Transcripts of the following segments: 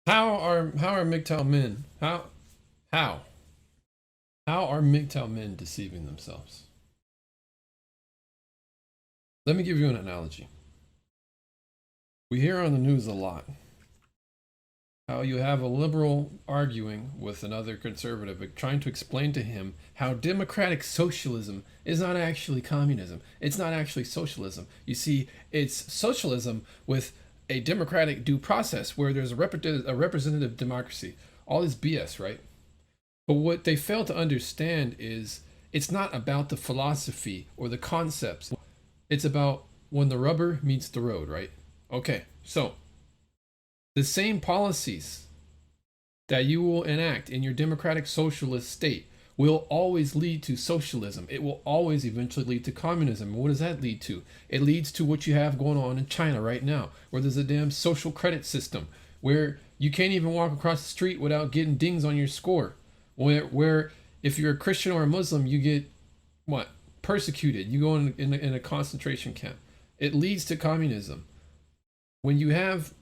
How are MGTOW men? How how are MGTOW men deceiving themselves? Let me give you an analogy. We hear on the news a lot how you have a liberal arguing with another conservative, trying to explain to him how democratic socialism is not actually communism. It's not actually socialism. You see, it's socialism with a democratic due process where there's a representative democracy. All this BS, right? But what they fail to understand is it's not about the philosophy or the concepts. It's about when the rubber meets the road, right? Okay, so the same policies that you will enact in your democratic socialist state will always lead to socialism. It will always eventually lead to communism. What does that lead to? It leads to what you have going on in China right now, where there's a damn social credit system, where you can't even walk across the street without getting dings on your score. Where if you're a Christian or a Muslim, you get what? Persecuted. You go in a concentration camp. It leads to communism. When you have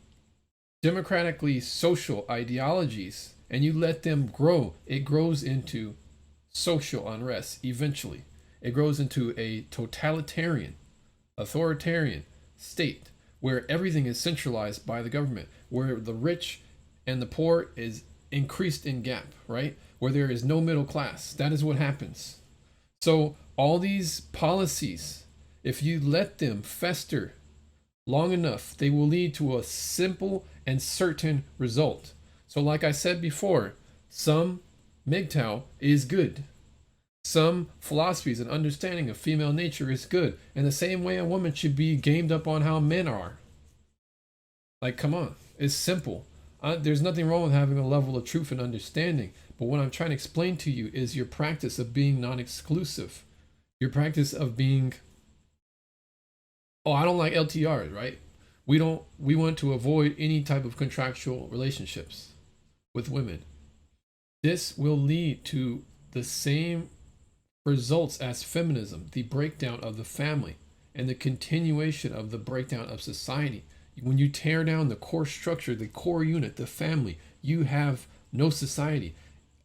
democratically social ideologies and you let them grow, it grows into social unrest eventually. It grows into a totalitarian, authoritarian state where everything is centralized by the government, where the rich and the poor is increased in gap, right? Where there is no middle class. That is what happens. So all these policies, if you let them fester long enough, they will lead to a simple and certain result. So like I said before, some MGTOW is good. Some philosophies and understanding of female nature is good. In the same way a woman should be gamed up on how men are. Like, come on, it's simple. There's nothing wrong with having a level of truth and understanding. But what I'm trying to explain to you is your practice of being non-exclusive. Your practice of being, oh, I don't like LTRs, right? We want to avoid any type of contractual relationships with women. This will lead to the same results as feminism, the breakdown of the family and the continuation of the breakdown of society. When you tear down the core structure, the core unit, the family, you have no society.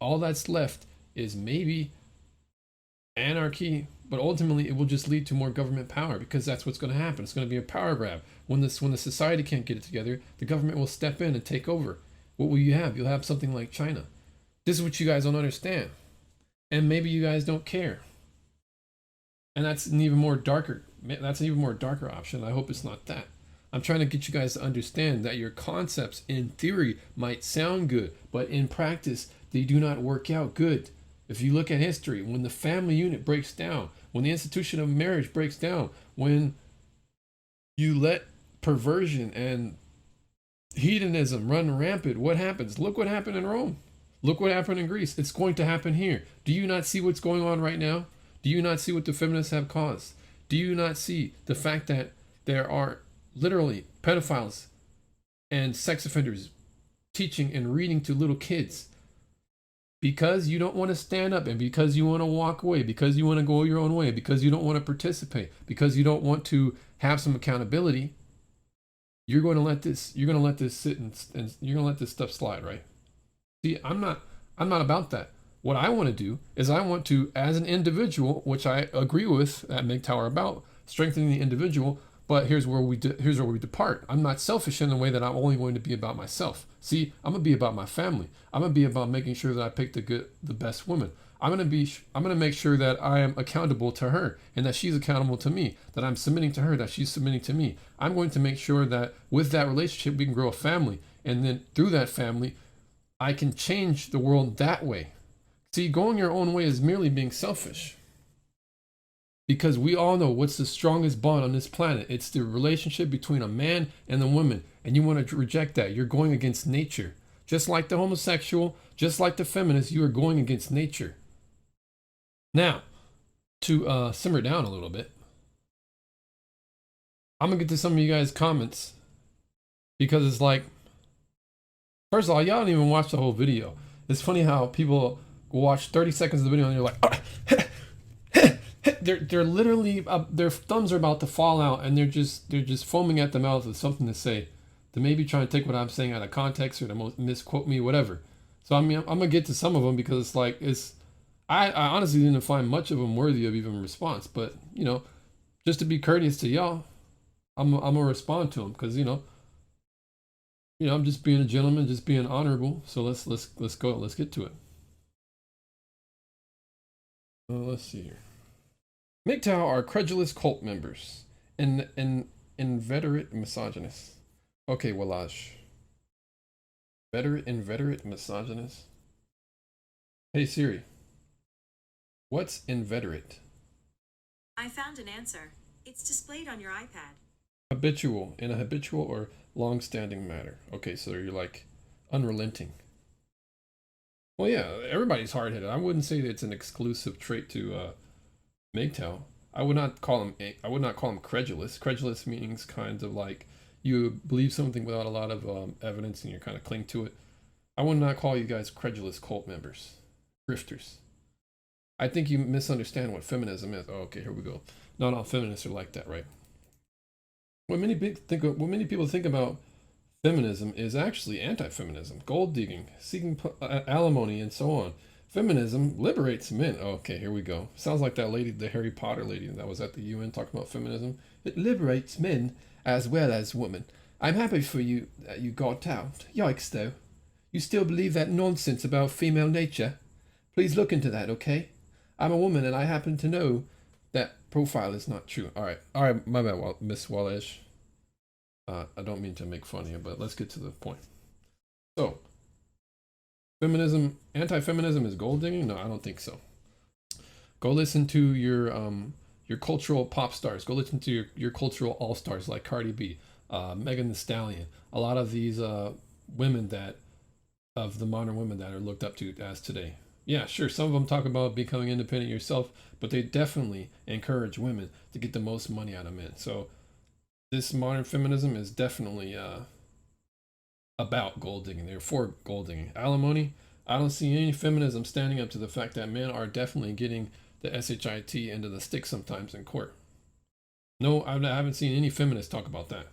All that's left is maybe anarchy, but ultimately it will just lead to more government power because that's what's going to happen. It's going to be a power grab. When the society can't get it together, the government will step in and take over. What will you have? You'll have something like China. This is what you guys don't understand. And maybe you guys don't care. And that's an even more darker option. I hope it's not that. I'm trying to get you guys to understand that your concepts in theory might sound good, but in practice, they do not work out good. If you look at history, when the family unit breaks down, when the institution of marriage breaks down, when you let perversion and hedonism run rampant, what happens? Look what happened in Rome. Look what happened in Greece. It's going to happen here. Do you not see what's going on right now? Do you not see what the feminists have caused? Do you not see the fact that there are literally pedophiles and sex offenders teaching and reading to little kids? Because you don't want to stand up and because you want to walk away, because you want to go your own way, because you don't want to participate, because you don't want to have some accountability, you're going to let this sit and you're going to let this stuff slide, right? See, I'm not about that. What I want to do is I want to, as an individual, which I agree with that MGTOW are about, strengthening the individual. But here's where we depart. I'm not selfish in the way that I'm only going to be about myself. See, I'm gonna be about my family. I'm gonna be about making sure that I pick the best woman. I'm gonna make sure that I am accountable to her and that she's accountable to me. That I'm submitting to her, that she's submitting to me. I'm going to make sure that with that relationship we can grow a family, and then through that family, I can change the world that way. See, going your own way is merely being selfish. Because we all know what's the strongest bond on this planet. It's the relationship between a man and a woman. And you want to reject that. You're going against nature. Just like the homosexual, just like the feminist, you are going against nature. Now, to simmer down a little bit, I'm going to get to some of you guys' comments. Because it's like, first of all, y'all don't even watch the whole video. It's funny how people watch 30 seconds of the video and you're like, they're literally their thumbs are about to fall out and they're just foaming at the mouth with something to say. to maybe try and take what I'm saying out of context or to misquote me, whatever. So I mean, I'm gonna get to some of them because it's like I honestly didn't find much of them worthy of even response. But you know, just to be courteous to y'all, I'm gonna respond to them because I'm just being a gentleman, just being honorable. So let's go. Let's get to it. Let's see here. MGTOW are credulous cult members and inveterate misogynists. Okay, Wallaj. Inveterate misogynist. Hey Siri, what's inveterate? I found an answer. It's displayed on your iPad. Habitual, in a habitual or long-standing matter. Okay, so you're like unrelenting. Well, yeah, everybody's hard-headed. I wouldn't say that it's an exclusive trait to MGTOW. I would not call him credulous. Credulous means kind of like you believe something without a lot of evidence and you kind of cling to it. I would not call you guys credulous cult members, grifters. I think you misunderstand what feminism is. Oh, okay, here we go. Not all feminists are like that, right? What many people think about feminism is actually anti-feminism, gold digging, seeking alimony, and so on. Feminism liberates men. Oh, okay, here we go. Sounds like that lady, the Harry Potter lady that was at the UN talking about feminism. It liberates men as well as women. I'm happy for you that you got out. Yikes, though. You still believe that nonsense about female nature? Please look into that, okay? I'm a woman and I happen to know that profile is not true. All right, my bad, Miss Wallach. I don't mean to make fun of you, but let's get to the point. So, feminism, anti-feminism is gold digging? No, I don't think so. Go listen to your cultural pop stars. Go listen to your cultural all stars like Cardi B, Megan Thee Stallion. A lot of these women of the modern women that are looked up to as today. Yeah, sure. Some of them talk about becoming independent yourself, but they definitely encourage women to get the most money out of men. So this modern feminism is definitely about gold digging. They're for gold digging. Alimony, I don't see any feminism standing up to the fact that men are definitely getting the SHIT into the stick sometimes in court. No, I haven't seen any feminists talk about that.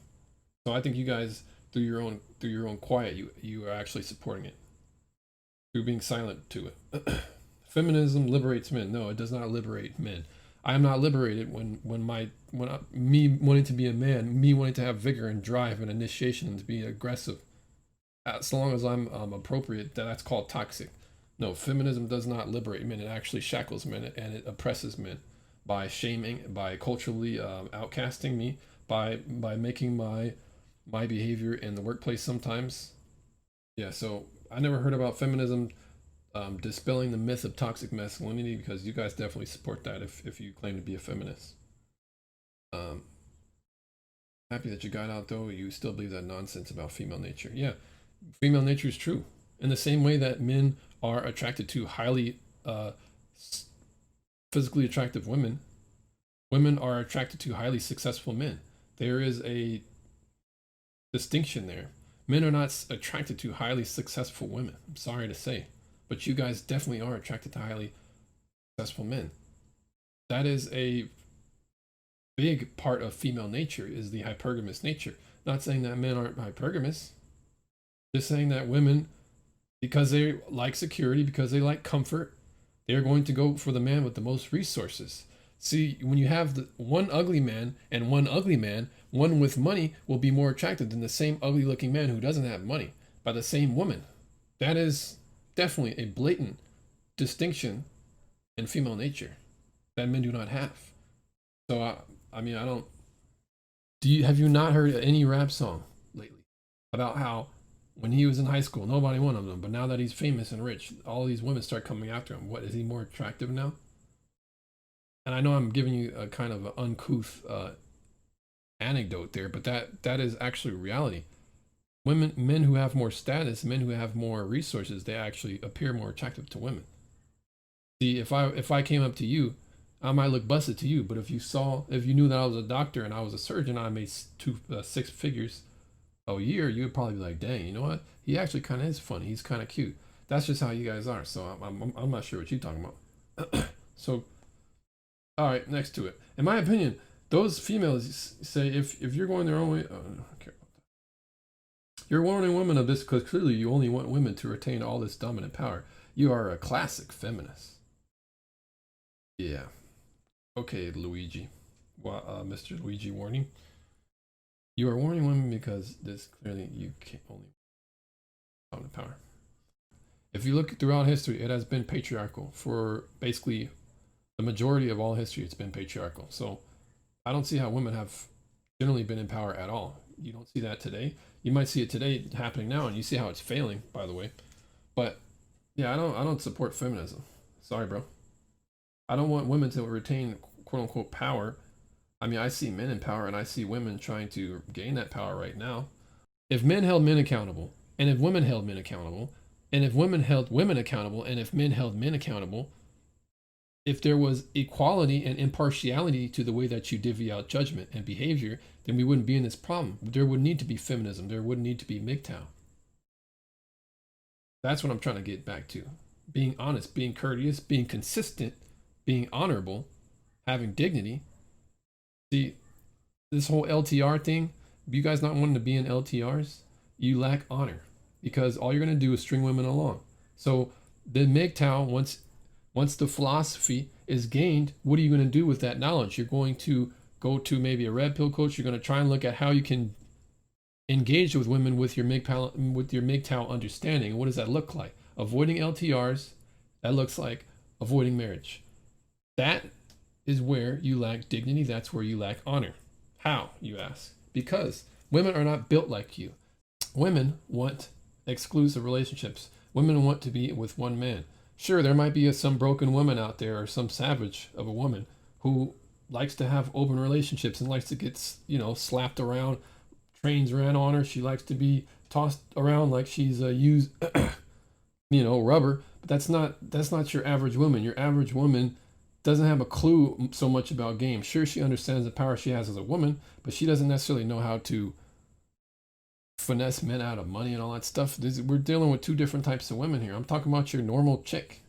So I think you guys, through your own quiet, you are actually supporting it. Through being silent to it. Feminism liberates men. No, it does not liberate men. I am not liberated when me wanting to be a man, me wanting to have vigor and drive and initiation and to be aggressive. As long as I'm appropriate, that's called toxic. No, feminism does not liberate men. It actually shackles men and it oppresses men by shaming, by culturally outcasting me, by making my behavior in the workplace sometimes. Yeah, so I never heard about feminism dispelling the myth of toxic masculinity because you guys definitely support that if you claim to be a feminist. Happy that you got out though. You still believe that nonsense about female nature. Yeah, female nature is true. In the same way that men are attracted to highly physically attractive women, women are attracted to highly successful men. There is a distinction there. Men are not attracted to highly successful women. I'm sorry to say, but you guys definitely are attracted to highly successful men. That is a big part of female nature, is the hypergamous nature. Not saying that men aren't hypergamous, just saying that women, because they like security, because they like comfort, they're going to go for the man with the most resources. See, when you have one ugly man and one ugly man, one with money will be more attractive than the same ugly looking man who doesn't have money by the same woman. That is definitely a blatant distinction in female nature that men do not have. So I mean, I don't. Have you not heard any rap song lately about how when he was in high school, nobody wanted him, but now that he's famous and rich, all these women start coming after him. What, is he more attractive now? And I know I'm giving you a kind of uncouth anecdote there, but that is actually reality. Men who have more status, men who have more resources, they actually appear more attractive to women. See, if I came up to you, I might look busted to you, but if you knew that I was a doctor and I was a surgeon, I made 6 figures a year, you would probably be like, dang, you know what? He actually kind of is funny. He's kind of cute. That's just how you guys are. So I'm not sure what you're talking about. So, all right, next to it. In my opinion, those females say if you're going their own way, I don't care about that. You're warning women of this because clearly you only want women to retain all this dominant power. You are a classic feminist. Yeah. Okay, Luigi. Mr. Luigi warning. You are warning women because this clearly you can't only dominant power. If you look throughout history, it has been patriarchal for basically the majority of all history. It's been patriarchal. So I don't see how women have generally been in power at all. You don't see that today. You might see it today happening now, and you see how it's failing, by the way. But yeah, I don't support feminism. Sorry, bro. I don't want women to retain quote unquote power. I mean, I see men in power, and I see women trying to gain that power right now. If men held men accountable, and if women held men accountable, and if women held women accountable, and if men held men accountable, if there was equality and impartiality to the way that you divvy out judgment and behavior, then we wouldn't be in this problem. There would need to be feminism. There would need to be MGTOW. That's what I'm trying to get back to. Being honest, being courteous, being consistent, being honorable, having dignity. See, this whole LTR thing, you guys not wanting to be in LTRs, you lack honor because all you're going to do is string women along. So the MGTOW, once the philosophy is gained, what are you going to do with that knowledge? You're going to go to maybe a red pill coach. You're going to try and look at how you can engage with women with your MGTOW understanding. What does that look like? Avoiding LTRs. That looks like avoiding marriage. That is where you lack dignity. That's where you lack honor. How, you ask? Because women are not built like you. Women want exclusive relationships. Women want to be with one man. Sure, there might be some broken woman out there or some savage of a woman who likes to have open relationships and likes to get, slapped around, trains ran on her. She likes to be tossed around like she's used, rubber. But that's not your average woman. Your average woman doesn't have a clue so much about games. Sure, she understands the power she has as a woman, but she doesn't necessarily know how to finesse men out of money and all that stuff. We're dealing with two different types of women here. I'm talking about your normal chick.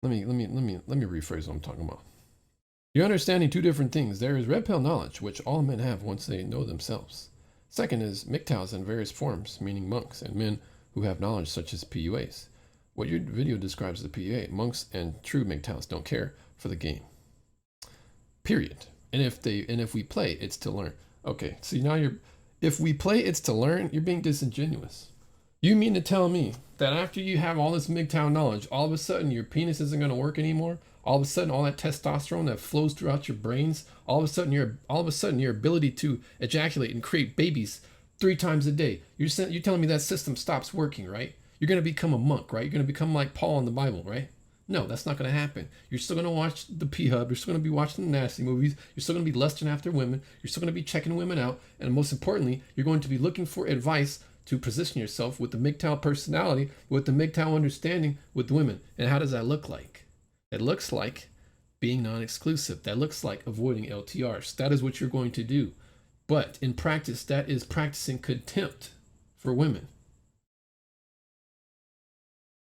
Let me rephrase what I'm talking about. You're understanding two different things. There is red pill knowledge, which all men have once they know themselves. Second is MGTOWs in various forms, meaning monks and men who have knowledge such as PUAs. What your video describes as a PUA, monks and true MGTOWs don't care for the game. Period. And if we play, it's to learn. Okay, so now if we play, it's to learn, you're being disingenuous. You mean to tell me that after you have all this MGTOW knowledge, all of a sudden your penis isn't going to work anymore? All of a sudden, all that testosterone that flows throughout your brains, all of a sudden your ability to ejaculate and create babies 3 times a day. You're telling me that system stops working, right? You're going to become a monk, right? You're going to become like Paul in the Bible, right? No, that's not going to happen. You're still going to watch the P-Hub. You're still going to be watching the nasty movies. You're still going to be lusting after women. You're still going to be checking women out. And most importantly, you're going to be looking for advice to position yourself with the MGTOW personality, with the MGTOW understanding with women. And how does that look like? It looks like being non-exclusive. That looks like avoiding LTRs. That is what you're going to do. But in practice, that is practicing contempt for women.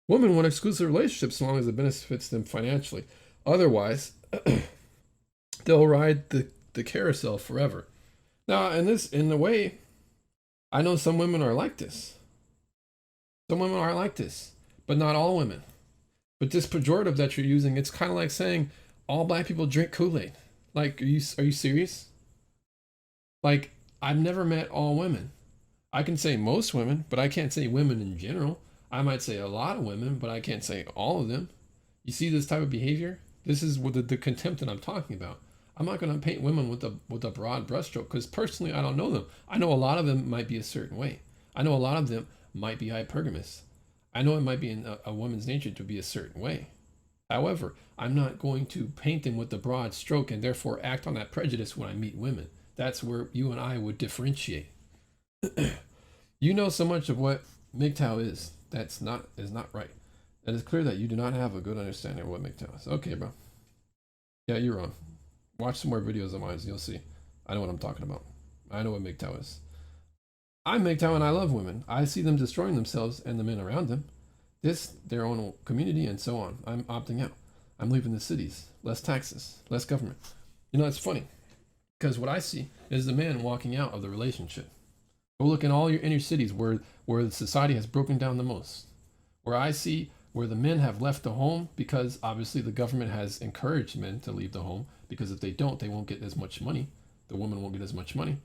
Women want exclusive relationships as long as it benefits them financially. Otherwise, they'll ride the carousel forever. Now, in a way, I know some women are like this. Some women are like this, but not all women. But this pejorative that you're using, it's kind of like saying all black people drink Kool-Aid. Like, are you serious? Like, I've never met all women. I can say most women, but I can't say women in general. I might say a lot of women, but I can't say all of them. You see this type of behavior? This is what the contempt that I'm talking about. I'm not going to paint women with a broad brushstroke because personally, I don't know them. I know a lot of them might be a certain way. I know a lot of them might be hypergamous. I know it might be in a woman's nature to be a certain way. However, I'm not going to paint them with the broad stroke and therefore act on that prejudice when I meet women. That's where you and I would differentiate. You know so much of what MGTOW is. Is not right. It is clear that you do not have a good understanding of what MGTOW is. Okay, bro. Yeah, you're wrong. Watch some more videos of mine and you'll see. I know what I'm talking about. I know what MGTOW is. I'm MGTOW and I love women. I see them destroying themselves and the men around them. Their own community and so on. I'm opting out. I'm leaving the cities. Less taxes. Less government. You know, it's funny. Because what I see is the man walking out of the relationship. Go look in all your inner cities where the society has broken down the most. Where I see where the men have left the home because obviously the government has encouraged men to leave the home, because if they don't, they won't get as much money. The women won't get as much money.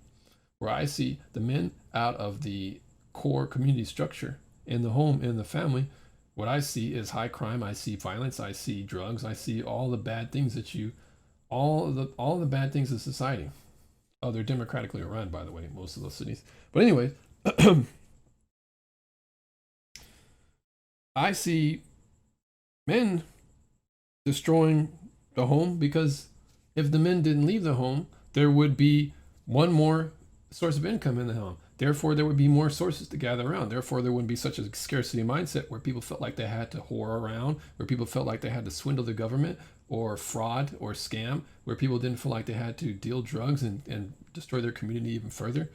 Where I see the men out of the core community structure in the home, in the family, what I see is high crime. I see violence. I see drugs. I see all the bad things all the bad things of society. Oh, they're democratically run, by the way, most of those cities. But anyway, I see men destroying the home because if the men didn't leave the home, there would be one more source of income in the home. Therefore, there would be more sources to gather around. Therefore, there wouldn't be such a scarcity mindset where people felt like they had to whore around, where people felt like they had to swindle the government or fraud or scam, where people didn't feel like they had to deal drugs and destroy their community even further.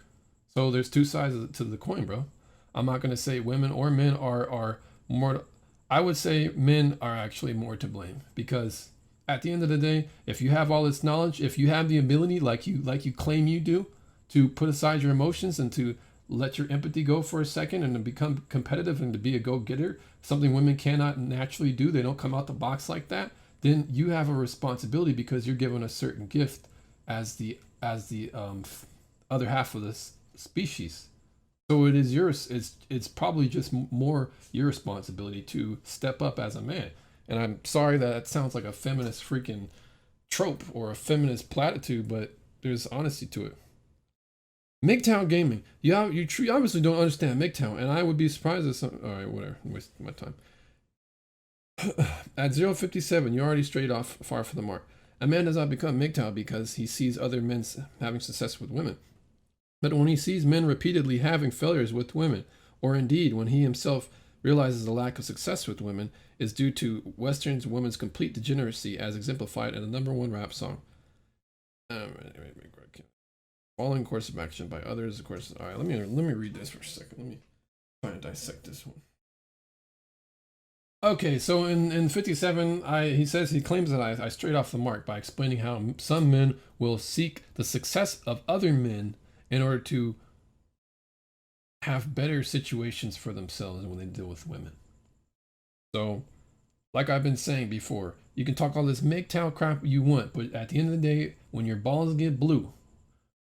So there's two sides to the coin, bro. I'm not going to say women or men are more. I would say men are actually more to blame, because at the end of the day, if you have all this knowledge, if you have the ability, like you claim you do, to put aside your emotions and to let your empathy go for a second and to become competitive and to be a go-getter, something women cannot naturally do, they don't come out the box like that, then you have a responsibility because you're given a certain gift as the other half of this species. So it is yours. It's probably just more your responsibility to step up as a man. And I'm sorry that sounds like a feminist freaking trope or a feminist platitude, but there's honesty to it. MGTOW gaming. You obviously don't understand MGTOW, and I would be surprised if some. All right, whatever. I'm wasting my time. At 057, you're already straight off far from the mark. A man does not become MGTOW because he sees other men having success with women, but when he sees men repeatedly having failures with women, or indeed when he himself realizes the lack of success with women is due to Western women's complete degeneracy, as exemplified in the #1 rap song. Following course of action by others, of course. All right, let me read this for a second. Let me try and dissect this one. Okay, so in 57, he claims that I strayed off the mark by explaining how some men will seek the success of other men in order to have better situations for themselves when they deal with women. So, like I've been saying before, you can talk all this MGTOW crap you want, but at the end of the day, when your balls get blue,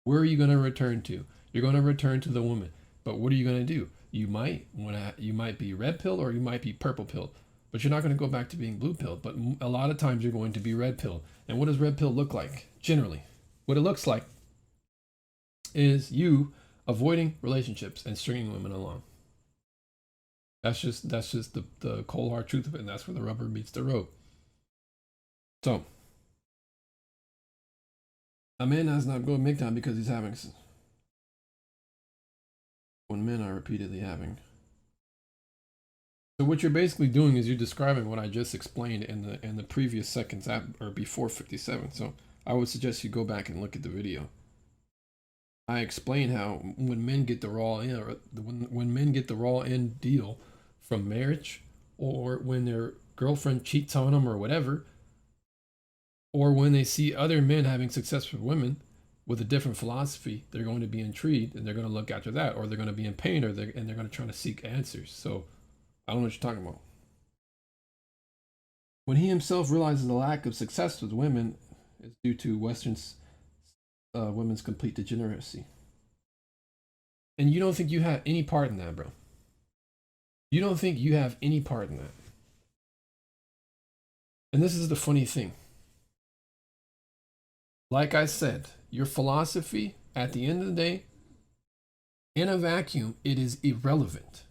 where are you going to return to? You're going to return to the woman. But what are you going to do? You might be red pill or you might be purple pill, but you're not going to go back to being blue pill. But a lot of times you're going to be red pill. And what does red pill look like? Generally, what it looks like is you avoiding relationships and stringing women along. That's just the cold hard truth of it, and that's where the rubber meets the road. So, a man does not go MGTOW because he's having. When men are repeatedly having. So what you're basically doing is you're describing what I just explained in the previous seconds or before 57. So I would suggest you go back and look at the video. I explain how when men get the raw end, or when men get the raw end deal from marriage, or when their girlfriend cheats on them or whatever, or when they see other men having success with women with a different philosophy, they're going to be intrigued and they're going to look after that, or they're going to be in pain, and they're going to try to seek answers. So I don't know what you're talking about. When he himself realizes the lack of success with women is due to Western women's complete degeneracy. And you don't think you have any part in that, bro. You don't think you have any part in that. And this is the funny thing. Like I said, your philosophy, at the end of the day, in a vacuum, it is irrelevant.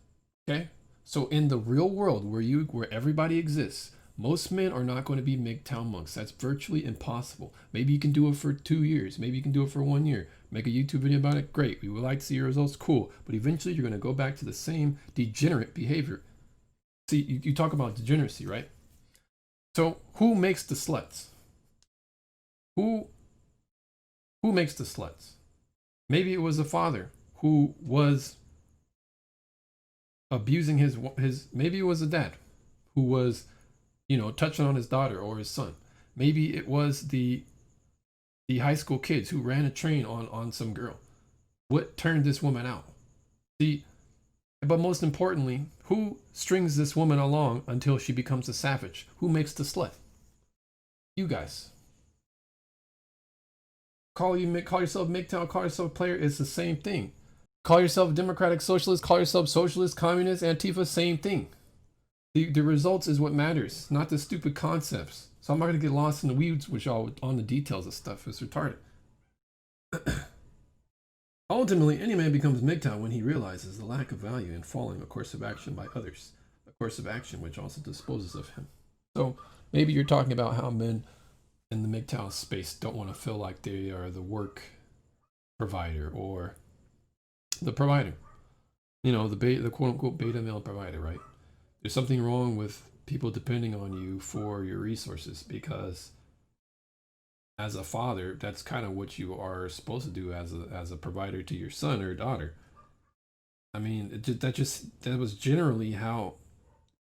Okay? So in the real world where everybody exists, most men are not going to be MGTOW monks. That's virtually impossible. Maybe you can do it for 2 years. Maybe you can do it for 1 year. Make a YouTube video about it. Great. We would like to see your results. Cool. But eventually you're going to go back to the same degenerate behavior. See, you talk about degeneracy, right? So who makes the sluts? Who makes the sluts? Maybe it was the father who was abusing his maybe it was the dad who was, touching on his daughter or his son. Maybe it was the high school kids who ran a train on some girl. What turned this woman out? See, but most importantly, who strings this woman along until she becomes a savage? Who makes the slut? You guys. Call yourself MGTOW, call yourself a player, it's the same thing. Call yourself democratic socialist, call yourself socialist, communist, Antifa, same thing. The results is what matters, not the stupid concepts. So I'm not gonna get lost in the weeds with y'all on the details of stuff. It's retarded. Ultimately, any man becomes MGTOW when he realizes the lack of value in following a course of action by others, a course of action which also disposes of him. So maybe you're talking about how men in the MGTOW space don't want to feel like they are the work provider or the provider. You know, the quote unquote beta male provider, right? There's something wrong with people depending on you for your resources, because as a father, that's kind of what you are supposed to do as a provider to your son or daughter. I mean, that was generally how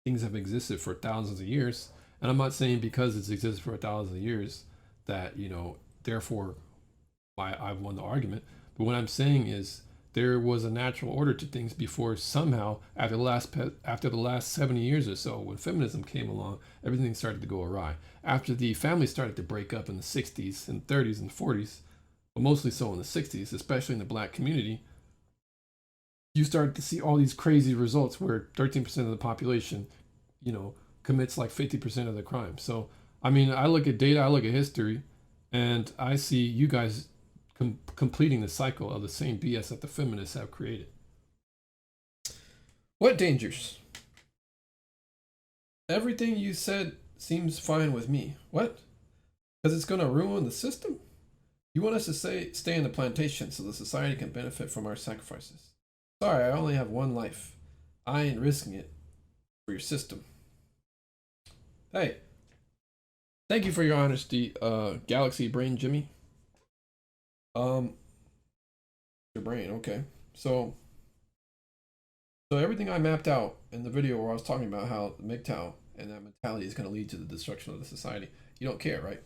things have existed for thousands of years. And I'm not saying because it's existed for thousands of years that, you know, therefore I've won the argument. But what I'm saying is there was a natural order to things before somehow after the last 70 years or so, when feminism came along, everything started to go awry. After the family started to break up in the 60s and 30s and 40s, but mostly so in the 60s, especially in the black community, you started to see all these crazy results where 13% of the population, you know, commits like 50% of the crime. So, I mean, I look at data, I look at history, and I see you guys completing the cycle of the same BS that the feminists have created. What dangers? Everything you said seems fine with me. What? Because it's going to ruin the system? You want us to stay in the plantation so the society can benefit from our sacrifices. Sorry, I only have one life. I ain't risking it for your system. Hey, thank you for your honesty, Galaxy Brain Jimmy. Your brain, okay. So everything I mapped out in the video where I was talking about how MGTOW and that mentality is going to lead to the destruction of the society, you don't care, right?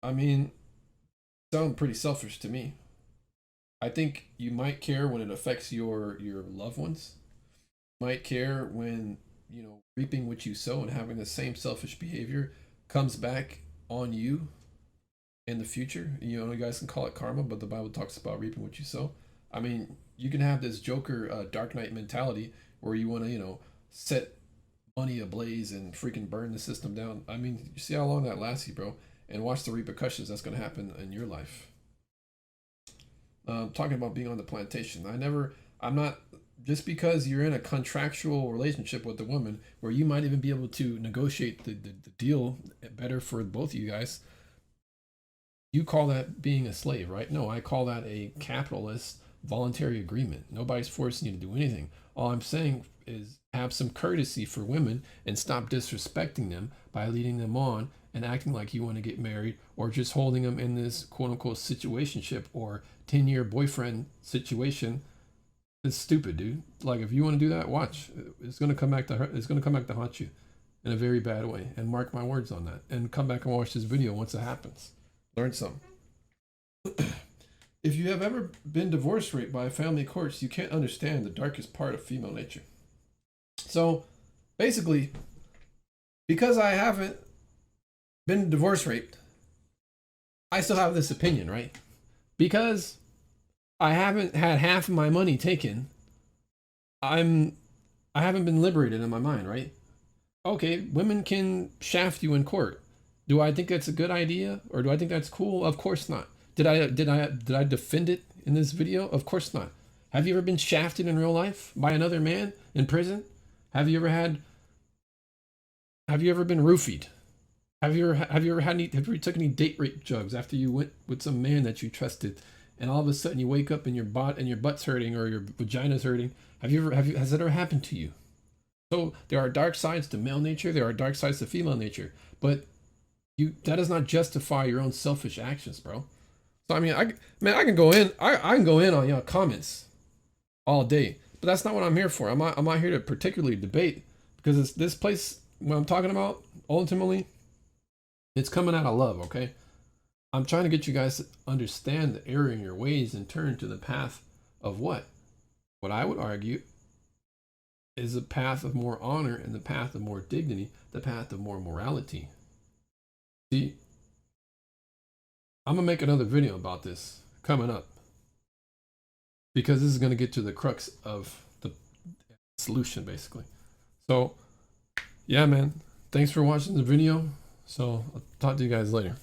I mean, sound pretty selfish to me. I think you might care when it affects your loved ones. You might care when, you know, reaping what you sow and having the same selfish behavior comes back on you in the future. You know, you guys can call it karma, but the Bible talks about reaping what you sow. I mean, you can have this Joker Dark Knight mentality where you want to, you know, set money ablaze and freaking burn the system down. I mean, you see how long that lasts you, bro, and watch the repercussions that's going to happen in your life. Talking about being on the plantation, I'm not, just because you're in a contractual relationship with the woman where you might even be able to negotiate the deal better for both of you guys. You call that being a slave, right? No, I call that a capitalist voluntary agreement. Nobody's forcing you to do anything. All I'm saying is have some courtesy for women and stop disrespecting them by leading them on and acting like you want to get married, or just holding them in this quote unquote situationship or 10-year boyfriend situation. It's stupid, dude. Like, if you want to do that, watch. It's gonna come back to haunt you in a very bad way. And mark my words on that. And come back and watch this video once it happens. Learn something. If you have ever been divorce raped by family courts, you can't understand the darkest part of female nature. So basically, because I haven't been divorce raped, I still have this opinion, right? Because I haven't had half of my money taken, I haven't been liberated in my mind, right? Okay, women can shaft you in court. Do I think that's a good idea, or do I think that's cool? Of course not. Did I defend it in this video? Of course not. Have you ever been shafted in real life by another man in prison? Have you ever been roofied? Have you ever taken any date rape drugs after you went with some man that you trusted, and all of a sudden you wake up and your butt's hurting or your vagina's hurting? Has that ever happened to you? So there are dark sides to male nature, there are dark sides to female nature, but that does not justify your own selfish actions, bro. So I mean, I can go in on y'all comments all day, but that's not what I'm here for. I'm not here to particularly debate, because this place, what I'm talking about, ultimately, it's coming out of love, okay? I'm trying to get you guys to understand the error in your ways and turn to the path of what? What I would argue is the path of more honor and the path of more dignity, the path of more morality. See, I'm gonna make another video about this coming up, because this is gonna get to the crux of the solution, basically. So yeah, man, thanks for watching the video. So I'll talk to you guys later.